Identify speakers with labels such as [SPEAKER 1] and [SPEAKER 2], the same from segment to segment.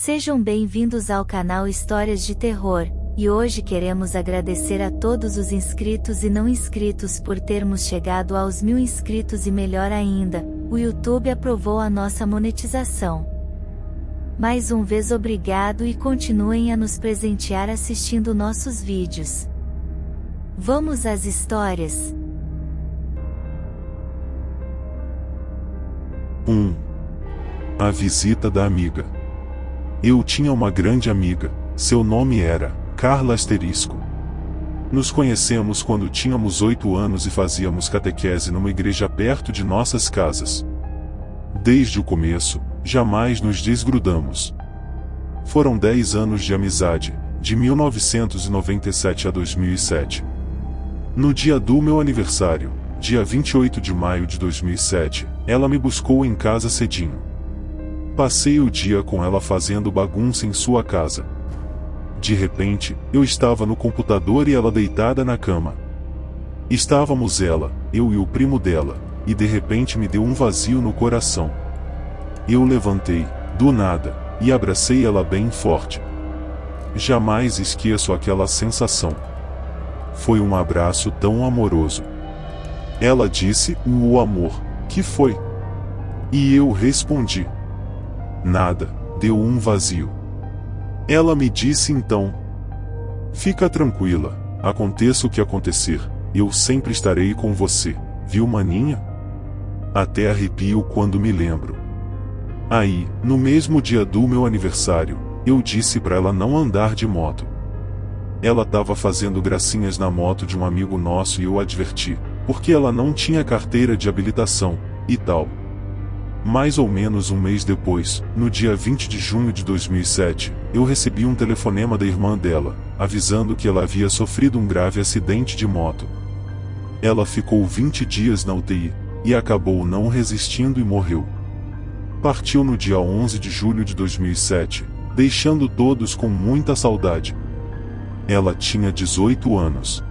[SPEAKER 1] Sejam bem-vindos ao canal Histórias de Terror, e hoje queremos agradecer a todos os inscritos e não inscritos por termos chegado aos 1000 inscritos e melhor ainda, o YouTube aprovou a nossa monetização. Mais uma vez obrigado e continuem a nos presentear assistindo nossos vídeos. Vamos às histórias.
[SPEAKER 2] 1. A visita da amiga. Eu tinha uma grande amiga, seu nome era Carla Asterisco. Nos conhecemos quando tínhamos 8 anos e fazíamos catequese numa igreja perto de nossas casas. Desde o começo, jamais nos desgrudamos. Foram 10 anos de amizade, de 1997 a 2007. No dia do meu aniversário, dia 28 de maio de 2007, ela me buscou em casa cedinho. Passei o dia com ela fazendo bagunça em sua casa. De repente, eu estava no computador e ela deitada na cama. Estávamos ela, eu e o primo dela, e de repente me deu um vazio no coração. Eu levantei, do nada, e abracei ela bem forte. Jamais esqueço aquela sensação. Foi um abraço tão amoroso. Ela disse, o amor, que foi? E eu respondi. Nada, deu um vazio. Ela me disse então: fica tranquila, aconteça o que acontecer, eu sempre estarei com você, viu maninha? Até arrepio quando me lembro. Aí, no mesmo dia do meu aniversário, eu disse pra ela não andar de moto. Ela tava fazendo gracinhas na moto de um amigo nosso e eu adverti, porque ela não tinha carteira de habilitação, e tal. Mais ou menos um mês depois, no dia 20 de junho de 2007, eu recebi um telefonema da irmã dela, avisando que ela havia sofrido um grave acidente de moto. Ela ficou 20 dias na UTI, e acabou não resistindo e morreu. Partiu no dia 11 de julho de 2007, deixando todos com muita saudade. Ela tinha 18 anos.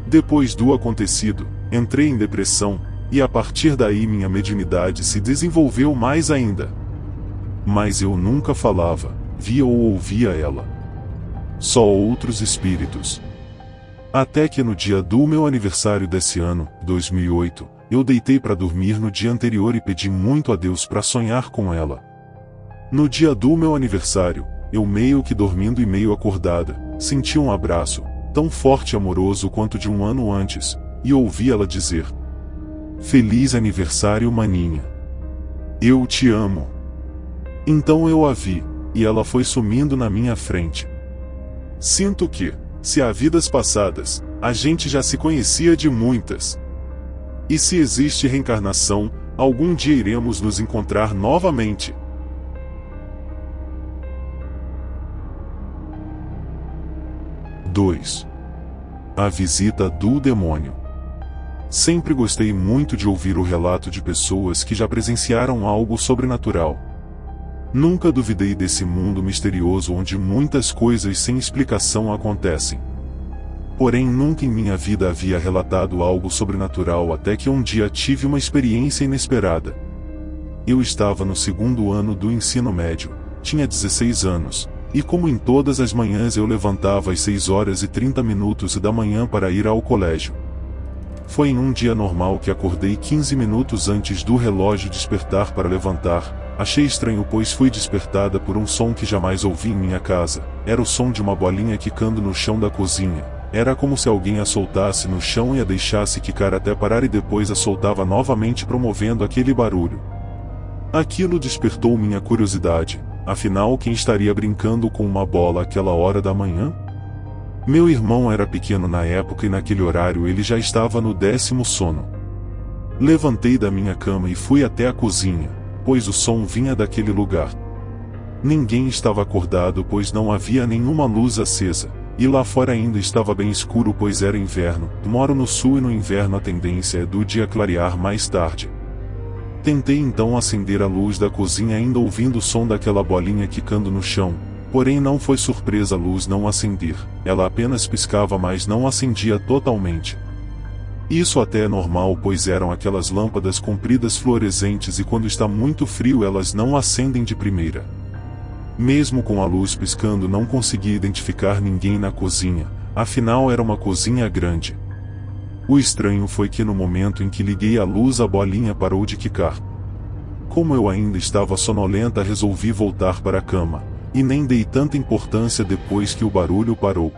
[SPEAKER 2] Depois do acontecido, entrei em depressão, e a partir daí minha mediunidade se desenvolveu mais ainda. Mas eu nunca falava, via ou ouvia ela. Só outros espíritos. Até que no dia do meu aniversário desse ano, 2008, eu deitei para dormir no dia anterior e pedi muito a Deus para sonhar com ela. No dia do meu aniversário, eu meio que dormindo e meio acordada, senti um abraço, tão forte e amoroso quanto de um ano antes, e ouvi ela dizer: feliz aniversário, maninha. Eu te amo. Então eu a vi, e ela foi sumindo na minha frente. Sinto que, se há vidas passadas, a gente já se conhecia de muitas. E se existe reencarnação, algum dia iremos nos encontrar novamente. (2) A visita do demônio. Sempre gostei muito de ouvir o relato de pessoas que já presenciaram algo sobrenatural. Nunca duvidei desse mundo misterioso onde muitas coisas sem explicação acontecem. Porém, nunca em minha vida havia relatado algo sobrenatural até que um dia tive uma experiência inesperada. Eu estava no 2º ano do ensino médio, tinha 16 anos, e como em todas as manhãs eu levantava às 6h30 da manhã para ir ao colégio. Foi em um dia normal que acordei 15 minutos antes do relógio despertar para levantar. Achei estranho pois fui despertada por um som que jamais ouvi em minha casa. Era o som de uma bolinha quicando no chão da cozinha. Era como se alguém a soltasse no chão e a deixasse quicar até parar e depois a soltava novamente promovendo aquele barulho. Aquilo despertou minha curiosidade. Afinal, quem estaria brincando com uma bola àquela hora da manhã? Meu irmão era pequeno na época e naquele horário ele já estava no 10º sono. Levantei da minha cama e fui até a cozinha, pois o som vinha daquele lugar. Ninguém estava acordado pois não havia nenhuma luz acesa, e lá fora ainda estava bem escuro pois era inverno. Moro no sul e no inverno a tendência é do dia clarear mais tarde. Tentei então acender a luz da cozinha ainda ouvindo o som daquela bolinha quicando no chão. Porém não foi surpresa a luz não acender, ela apenas piscava mas não acendia totalmente. Isso até é normal pois eram aquelas lâmpadas compridas fluorescentes e quando está muito frio elas não acendem de primeira. Mesmo com a luz piscando, não consegui identificar ninguém na cozinha, afinal era uma cozinha grande. O estranho foi que no momento em que liguei a luz, a bolinha parou de quicar. Como eu ainda estava sonolenta, resolvi voltar para a cama, e nem dei tanta importância depois que o barulho parou.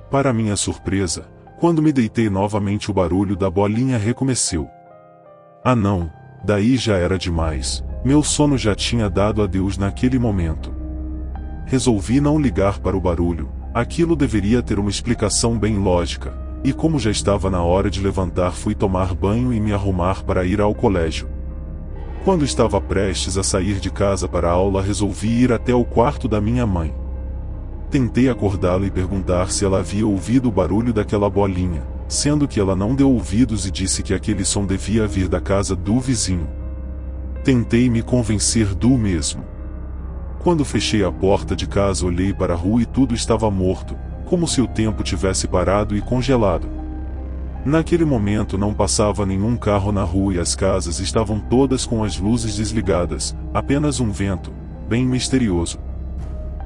[SPEAKER 2] Para minha surpresa, quando me deitei novamente, o barulho da bolinha recomeçou. Ah não, daí já era demais, meu sono já tinha dado adeus naquele momento. Resolvi não ligar para o barulho, aquilo deveria ter uma explicação bem lógica, e como já estava na hora de levantar, fui tomar banho e me arrumar para ir ao colégio. Quando estava prestes a sair de casa para a aula, resolvi ir até o quarto da minha mãe. Tentei acordá-la e perguntar se ela havia ouvido o barulho daquela bolinha, sendo que ela não deu ouvidos e disse que aquele som devia vir da casa do vizinho. Tentei me convencer do mesmo. Quando fechei a porta de casa, olhei para a rua e tudo estava morto, como se o tempo tivesse parado e congelado. Naquele momento não passava nenhum carro na rua e as casas estavam todas com as luzes desligadas, apenas um vento, bem misterioso.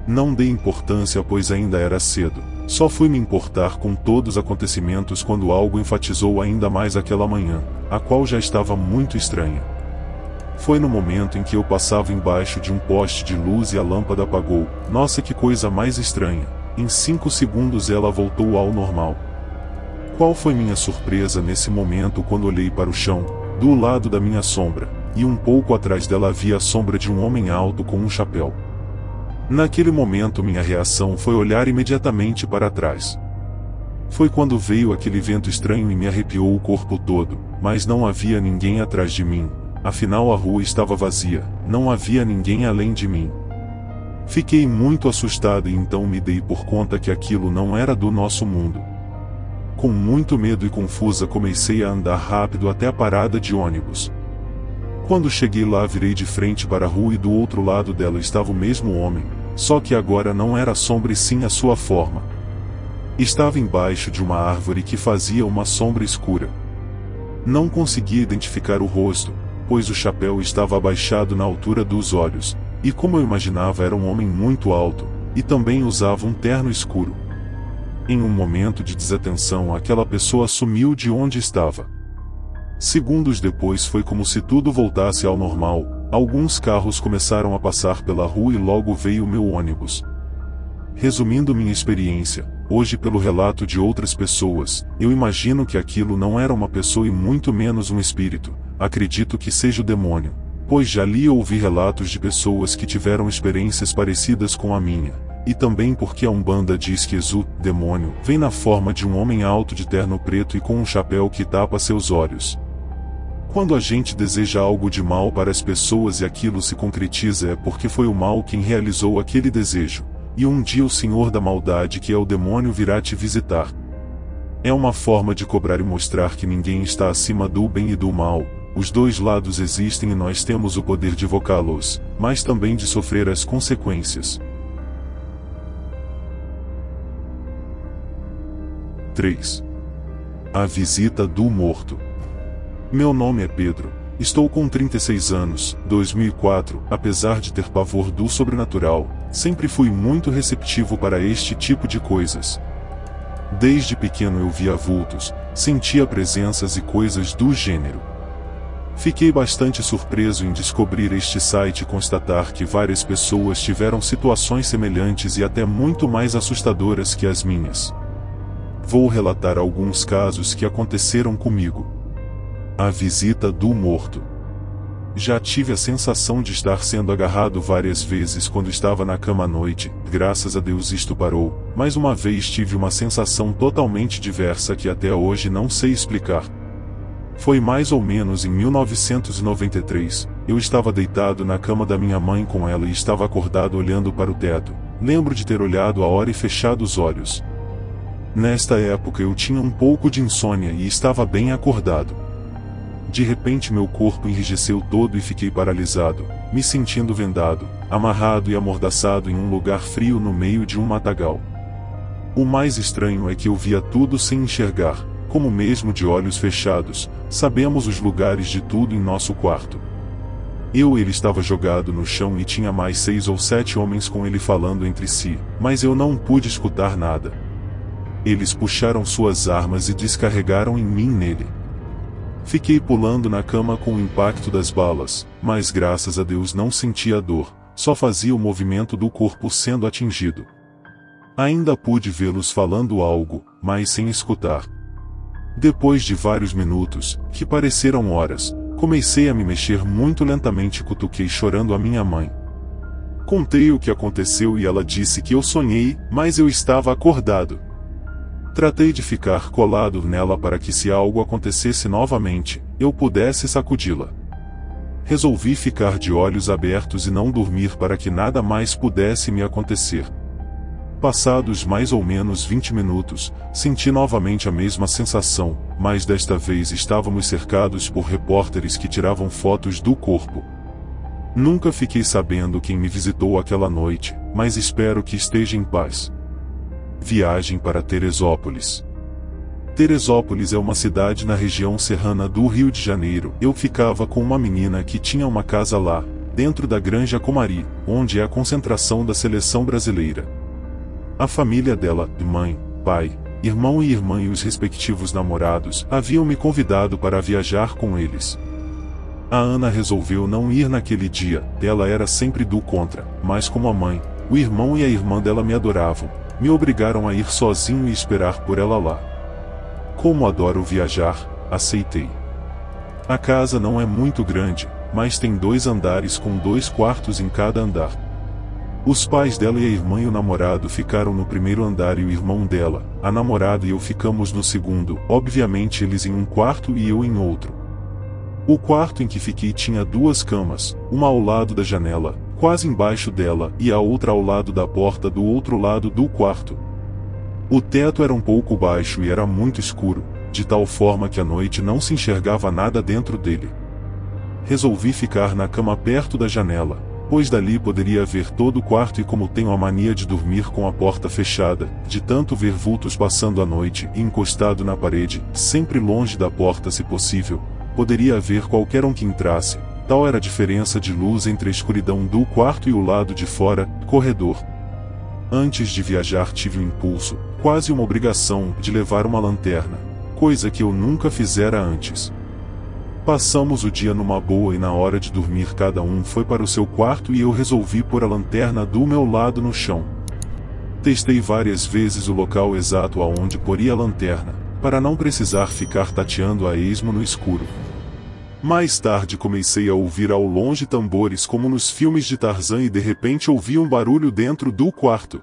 [SPEAKER 2] Não dei importância, pois ainda era cedo, só fui me importar com todos os acontecimentos quando algo enfatizou ainda mais aquela manhã, a qual já estava muito estranha. Foi no momento em que eu passava embaixo de um poste de luz e a lâmpada apagou. Nossa, que coisa mais estranha! Em 5 segundos ela voltou ao normal. Qual foi minha surpresa nesse momento quando olhei para o chão, do lado da minha sombra, e um pouco atrás dela havia a sombra de um homem alto com um chapéu. Naquele momento minha reação foi olhar imediatamente para trás. Foi quando veio aquele vento estranho e me arrepiou o corpo todo, mas não havia ninguém atrás de mim, afinal a rua estava vazia, não havia ninguém além de mim. Fiquei muito assustado e então me dei por conta que aquilo não era do nosso mundo. Com muito medo e confusa comecei a andar rápido até a parada de ônibus. Quando cheguei lá, virei de frente para a rua e do outro lado dela estava o mesmo homem, só que agora não era a sombra e sim a sua forma. Estava embaixo de uma árvore que fazia uma sombra escura. Não conseguia identificar o rosto, pois o chapéu estava abaixado na altura dos olhos, e como eu imaginava era um homem muito alto, e também usava um terno escuro. Em um momento de desatenção, aquela pessoa sumiu de onde estava. Segundos depois foi como se tudo voltasse ao normal, alguns carros começaram a passar pela rua e logo veio o meu ônibus. Resumindo minha experiência, hoje pelo relato de outras pessoas, eu imagino que aquilo não era uma pessoa e muito menos um espírito, acredito que seja o demônio, pois já li e ouvi relatos de pessoas que tiveram experiências parecidas com a minha, e também porque a Umbanda diz que Exu, demônio, vem na forma de um homem alto de terno preto e com um chapéu que tapa seus olhos. Quando a gente deseja algo de mal para as pessoas e aquilo se concretiza, é porque foi o mal quem realizou aquele desejo, e um dia o Senhor da Maldade, que é o demônio, virá te visitar. É uma forma de cobrar e mostrar que ninguém está acima do bem e do mal, os dois lados existem e nós temos o poder de evocá-los, mas também de sofrer as consequências. 3. A visita do morto. Meu nome é Pedro, estou com 36 anos, 2004, apesar de ter pavor do sobrenatural, sempre fui muito receptivo para este tipo de coisas. Desde pequeno eu via vultos, sentia presenças e coisas do gênero. Fiquei bastante surpreso em descobrir este site e constatar que várias pessoas tiveram situações semelhantes e até muito mais assustadoras que as minhas. Vou relatar alguns casos que aconteceram comigo. A visita do morto. Já tive a sensação de estar sendo agarrado várias vezes quando estava na cama à noite, graças a Deus isto parou, mas uma vez tive uma sensação totalmente diversa que até hoje não sei explicar. Foi mais ou menos em 1993, eu estava deitado na cama da minha mãe com ela e estava acordado olhando para o teto. Lembro de ter olhado a hora e fechado os olhos. Nesta época eu tinha um pouco de insônia e estava bem acordado. De repente meu corpo enrijeceu todo e fiquei paralisado, me sentindo vendado, amarrado e amordaçado em um lugar frio no meio de um matagal. O mais estranho é que eu via tudo sem enxergar, como mesmo de olhos fechados, sabemos os lugares de tudo em nosso quarto. Ele estava jogado no chão e tinha mais 6 ou 7 homens com ele falando entre si, mas eu não pude escutar nada. Eles puxaram suas armas e descarregaram em mim nele. Fiquei pulando na cama com o impacto das balas, mas graças a Deus não sentia a dor, só fazia o movimento do corpo sendo atingido. Ainda pude vê-los falando algo, mas sem escutar. Depois de vários minutos, que pareceram horas, comecei a me mexer muito lentamente e cutuquei chorando a minha mãe. Contei o que aconteceu e ela disse que eu sonhei, mas eu estava acordado. Tratei de ficar colado nela para que se algo acontecesse novamente, eu pudesse sacudi-la. Resolvi ficar de olhos abertos e não dormir para que nada mais pudesse me acontecer. Passados mais ou menos 20 minutos, senti novamente a mesma sensação, mas desta vez estávamos cercados por repórteres que tiravam fotos do corpo. Nunca fiquei sabendo quem me visitou aquela noite, mas espero que esteja em paz. Viagem para Teresópolis. Teresópolis é uma cidade na região serrana do Rio de Janeiro. Eu ficava com uma menina que tinha uma casa lá, dentro da Granja Comari, onde é a concentração da seleção brasileira. A família dela, mãe, pai, irmão e irmã e os respectivos namorados, haviam me convidado para viajar com eles. A Ana resolveu não ir naquele dia, ela era sempre do contra, mas como a mãe, o irmão e a irmã dela me adoravam, me obrigaram a ir sozinho e esperar por ela lá. Como adoro viajar, aceitei. A casa não é muito grande, mas tem 2 andares com 2 quartos em cada andar. Os pais dela e a irmã e o namorado ficaram no primeiro andar e o irmão dela, a namorada e eu ficamos no segundo, obviamente eles em um quarto e eu em outro. O quarto em que fiquei tinha 2 camas, uma ao lado da janela, quase embaixo dela, e a outra ao lado da porta do outro lado do quarto. O teto era um pouco baixo e era muito escuro, de tal forma que à noite não se enxergava nada dentro dele. Resolvi ficar na cama perto da janela, pois dali poderia ver todo o quarto e como tenho a mania de dormir com a porta fechada, de tanto ver vultos passando a noite e encostado na parede, sempre longe da porta se possível, poderia ver qualquer um que entrasse, tal era a diferença de luz entre a escuridão do quarto e o lado de fora, corredor. Antes de viajar tive o impulso, quase uma obrigação, de levar uma lanterna, coisa que eu nunca fizera antes. Passamos o dia numa boa e na hora de dormir cada um foi para o seu quarto e eu resolvi pôr a lanterna do meu lado no chão. Testei várias vezes o local exato aonde poria a lanterna, para não precisar ficar tateando a esmo no escuro. Mais tarde comecei a ouvir ao longe tambores como nos filmes de Tarzan e de repente ouvi um barulho dentro do quarto.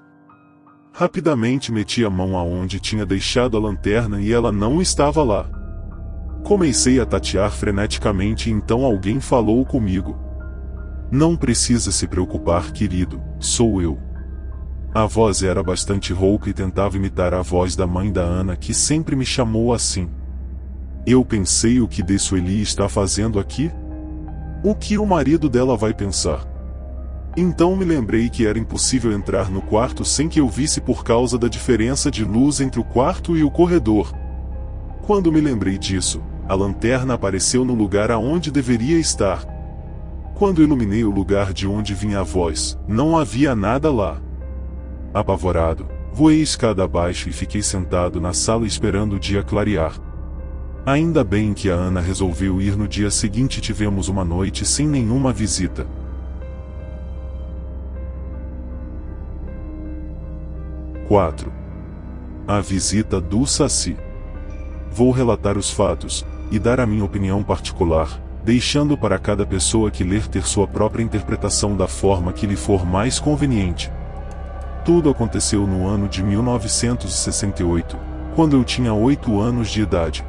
[SPEAKER 2] Rapidamente meti a mão aonde tinha deixado a lanterna e ela não estava lá. Comecei a tatear freneticamente e então alguém falou comigo. Não precisa se preocupar, querido, sou eu. A voz era bastante rouca e tentava imitar a voz da mãe da Ana que sempre me chamou assim. Eu pensei o que de Sueli está fazendo aqui? O que o marido dela vai pensar? Então me lembrei que era impossível entrar no quarto sem que eu visse por causa da diferença de luz entre o quarto e o corredor. Quando me lembrei disso, a lanterna apareceu no lugar aonde deveria estar. Quando iluminei o lugar de onde vinha a voz, não havia nada lá. Apavorado, voei escada abaixo e fiquei sentado na sala esperando o dia clarear. Ainda bem que a Ana resolveu ir no dia seguinte e tivemos uma noite sem nenhuma visita. A visita do Saci. Vou relatar os fatos, e dar a minha opinião particular, deixando para cada pessoa que ler ter sua própria interpretação da forma que lhe for mais conveniente. Tudo aconteceu no ano de 1968, quando eu tinha 8 anos de idade.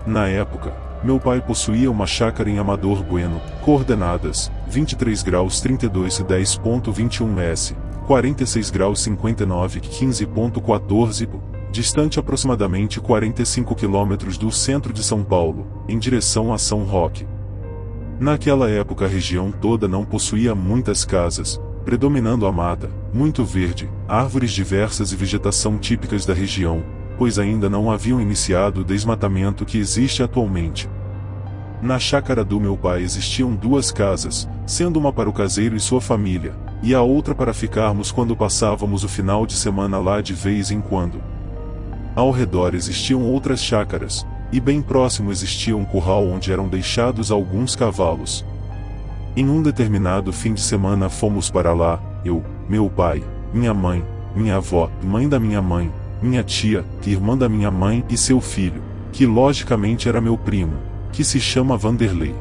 [SPEAKER 2] Na época, meu pai possuía uma chácara em Amador Bueno, coordenadas 23 graus 32 e 10.21 S, 46 graus 59 e 15.14, distante aproximadamente 45 quilômetros do centro de São Paulo, em direção a São Roque. Naquela época a região toda não possuía muitas casas, predominando a mata, muito verde, árvores diversas e vegetação típicas da região, pois ainda não haviam iniciado o desmatamento que existe atualmente. Na chácara do meu pai existiam 2 casas, sendo uma para o caseiro e sua família, e a outra para ficarmos quando passávamos o final de semana lá de vez em quando. Ao redor existiam outras chácaras, e bem próximo existia um curral onde eram deixados alguns cavalos. Em um determinado fim de semana fomos para lá, eu, meu pai, minha mãe, minha avó, mãe da minha mãe, minha tia, irmã da minha mãe e seu filho, que logicamente era meu primo, que se chama Vanderlei.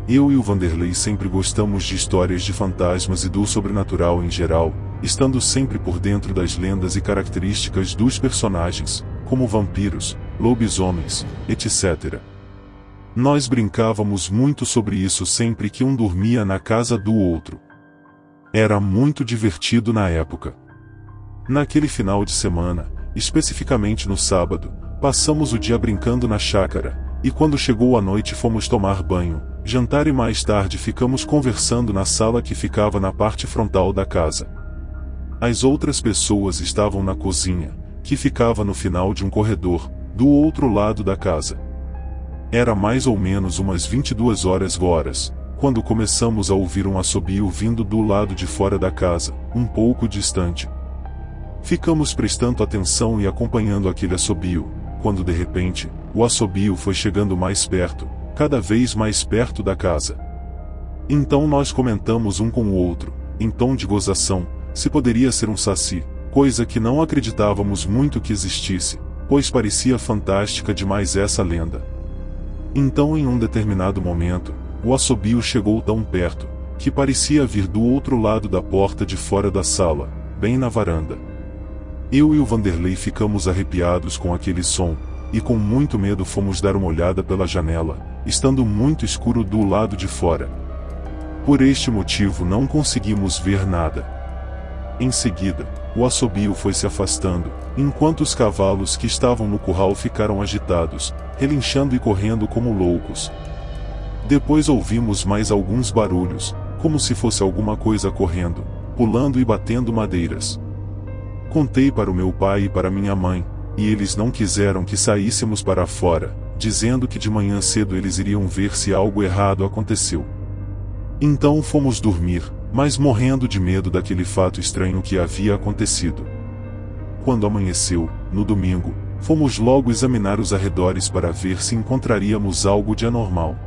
[SPEAKER 2] Eu e o Vanderlei sempre gostamos de histórias de fantasmas e do sobrenatural em geral, estando sempre por dentro das lendas e características dos personagens, como vampiros, lobisomens, etc. Nós brincávamos muito sobre isso sempre que um dormia na casa do outro. Era muito divertido na época. Naquele final de semana, especificamente no sábado, passamos o dia brincando na chácara, e quando chegou a noite fomos tomar banho, jantar e mais tarde ficamos conversando na sala que ficava na parte frontal da casa. As outras pessoas estavam na cozinha, que ficava no final de um corredor, do outro lado da casa. Era mais ou menos umas 22 horas, quando começamos a ouvir um assobio vindo do lado de fora da casa, um pouco distante. Ficamos prestando atenção e acompanhando aquele assobio, quando de repente, o assobio foi chegando mais perto, cada vez mais perto da casa. Então nós comentamos um com o outro, em tom de gozação, se poderia ser um saci, coisa que não acreditávamos muito que existisse, pois parecia fantástica demais essa lenda. Então em um determinado momento, o assobio chegou tão perto, que parecia vir do outro lado da porta de fora da sala, bem na varanda. Eu e o Vanderlei ficamos arrepiados com aquele som, e com muito medo fomos dar uma olhada pela janela, estando muito escuro do lado de fora. Por este motivo não conseguimos ver nada. Em seguida, o assobio foi se afastando, enquanto os cavalos que estavam no curral ficaram agitados, relinchando e correndo como loucos. Depois ouvimos mais alguns barulhos, como se fosse alguma coisa correndo, pulando e batendo madeiras. Contei para o meu pai e para minha mãe, e eles não quiseram que saíssemos para fora, dizendo que de manhã cedo eles iriam ver se algo errado aconteceu. Então fomos dormir, mas morrendo de medo daquele fato estranho que havia acontecido. Quando amanheceu, no domingo, fomos logo examinar os arredores para ver se encontraríamos algo de anormal.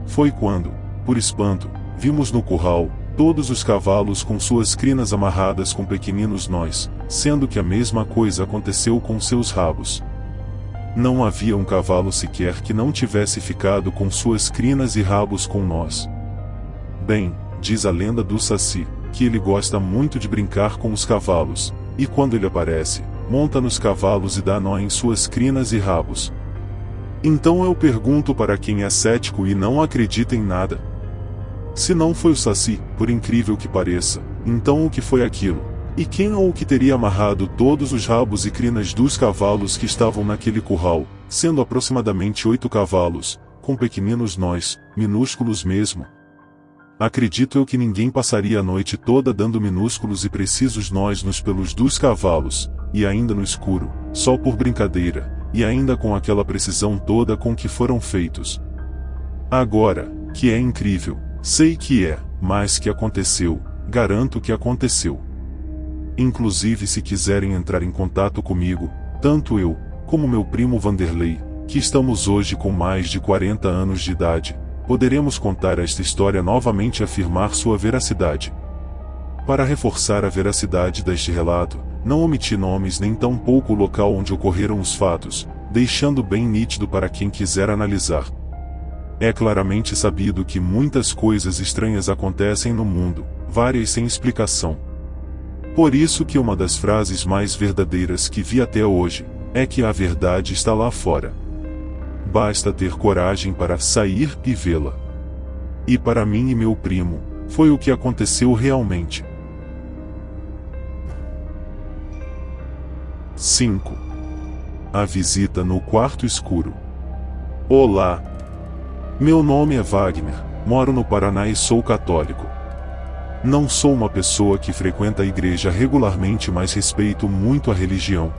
[SPEAKER 2] Foi quando, por espanto, vimos no curral todos os cavalos com suas crinas amarradas com pequeninos nós, sendo que a mesma coisa aconteceu com seus rabos. Não havia um cavalo sequer que não tivesse ficado com suas crinas e rabos com nós. Bem, diz a lenda do Saci, que ele gosta muito de brincar com os cavalos, e quando ele aparece, monta nos cavalos e dá nó em suas crinas e rabos. Então eu pergunto para quem é cético e não acredita em nada. Se não foi o Saci, por incrível que pareça, então o que foi aquilo? E quem ou o que teria amarrado todos os rabos e crinas dos cavalos que estavam naquele curral, sendo aproximadamente 8 cavalos, com pequeninos nós, minúsculos mesmo? Acredito eu que ninguém passaria a noite toda dando minúsculos e precisos nós nos pelos dos cavalos, e ainda no escuro, só por brincadeira, e ainda com aquela precisão toda com que foram feitos. Agora, que é incrível, sei que é, mas que aconteceu, garanto que aconteceu. Inclusive se quiserem entrar em contato comigo, tanto eu, como meu primo Vanderlei, que estamos hoje com mais de 40 anos de idade, poderemos contar esta história novamente e afirmar sua veracidade. Para reforçar a veracidade deste relato, não omiti nomes nem tampouco o local onde ocorreram os fatos, deixando bem nítido para quem quiser analisar. É claramente sabido que muitas coisas estranhas acontecem no mundo, várias sem explicação. Por isso que uma das frases mais verdadeiras que vi até hoje, é que a verdade está lá fora. Basta ter coragem para sair e vê-la. E para mim e meu primo, foi o que aconteceu realmente. 5. A visita no quarto escuro. Olá! Meu nome é Wagner, moro no Paraná e sou católico. Não sou uma pessoa que frequenta a igreja regularmente, mas respeito muito a religião.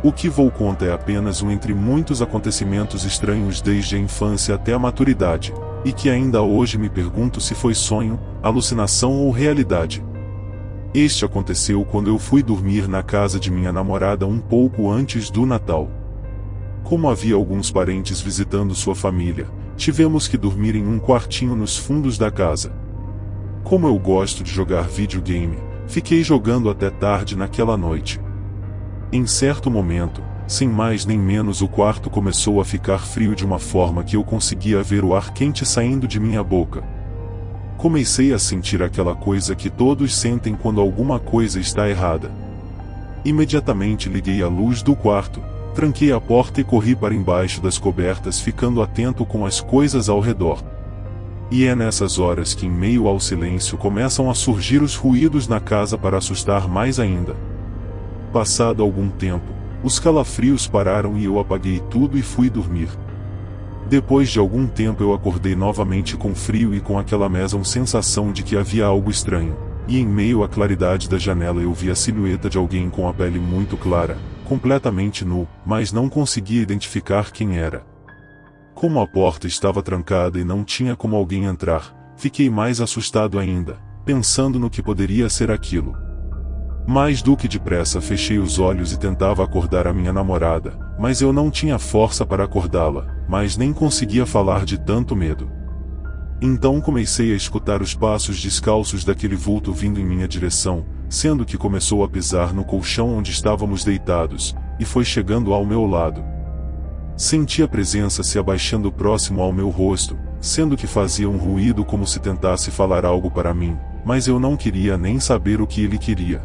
[SPEAKER 2] O que vou contar é apenas um entre muitos acontecimentos estranhos desde a infância até a maturidade, e que ainda hoje me pergunto se foi sonho, alucinação ou realidade. Este aconteceu quando eu fui dormir na casa de minha namorada um pouco antes do Natal. Como havia alguns parentes visitando sua família, tivemos que dormir em um quartinho nos fundos da casa. Como eu gosto de jogar videogame, fiquei jogando até tarde naquela noite. Em certo momento, sem mais nem menos, o quarto começou a ficar frio de uma forma que eu conseguia ver o ar quente saindo de minha boca. Comecei a sentir aquela coisa que todos sentem quando alguma coisa está errada. Imediatamente liguei a luz do quarto, tranquei a porta e corri para embaixo das cobertas, ficando atento com as coisas ao redor. E é nessas horas que, em meio ao silêncio, começam a surgir os ruídos na casa para assustar mais ainda. Passado algum tempo, os calafrios pararam e eu apaguei tudo e fui dormir. Depois de algum tempo eu acordei novamente com frio e com aquela mesma sensação de que havia algo estranho, e em meio à claridade da janela eu vi a silhueta de alguém com a pele muito clara, completamente nu, mas não conseguia identificar quem era. Como a porta estava trancada e não tinha como alguém entrar, fiquei mais assustado ainda, pensando no que poderia ser aquilo. Mais do que depressa fechei os olhos e tentava acordar a minha namorada, mas eu não tinha força para acordá-la, mas nem conseguia falar de tanto medo. Então comecei a escutar os passos descalços daquele vulto vindo em minha direção, sendo que começou a pisar no colchão onde estávamos deitados, e foi chegando ao meu lado. Senti a presença se abaixando próximo ao meu rosto, sendo que fazia um ruído como se tentasse falar algo para mim, mas eu não queria nem saber o que ele queria.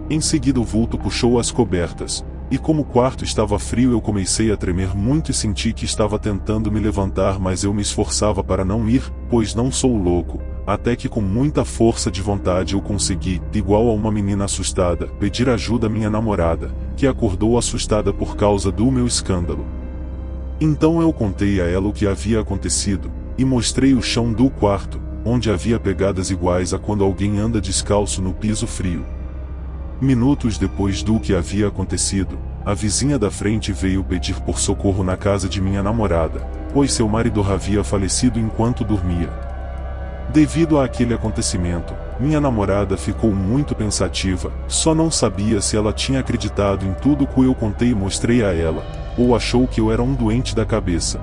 [SPEAKER 2] Em seguida o vulto puxou as cobertas, e como o quarto estava frio eu comecei a tremer muito e senti que estava tentando me levantar, mas eu me esforçava para não ir, pois não sou louco, até que com muita força de vontade eu consegui, igual a uma menina assustada, pedir ajuda à minha namorada, que acordou assustada por causa do meu escândalo. Então eu contei a ela o que havia acontecido, e mostrei o chão do quarto, onde havia pegadas iguais a quando alguém anda descalço no piso frio. Minutos depois do que havia acontecido, a vizinha da frente veio pedir por socorro na casa de minha namorada, pois seu marido havia falecido enquanto dormia. Devido àquele acontecimento, minha namorada ficou muito pensativa, só não sabia se ela tinha acreditado em tudo que eu contei e mostrei a ela, ou achou que eu era um doente da cabeça.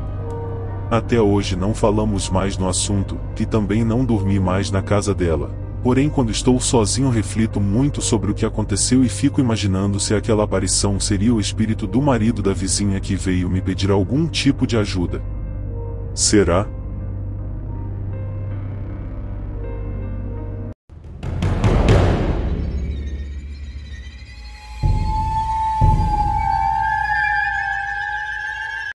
[SPEAKER 2] Até hoje não falamos mais no assunto, e também não dormi mais na casa dela. Porém, quando estou sozinho reflito muito sobre o que aconteceu e fico imaginando se aquela aparição seria o espírito do marido da vizinha que veio me pedir algum tipo de ajuda. Será?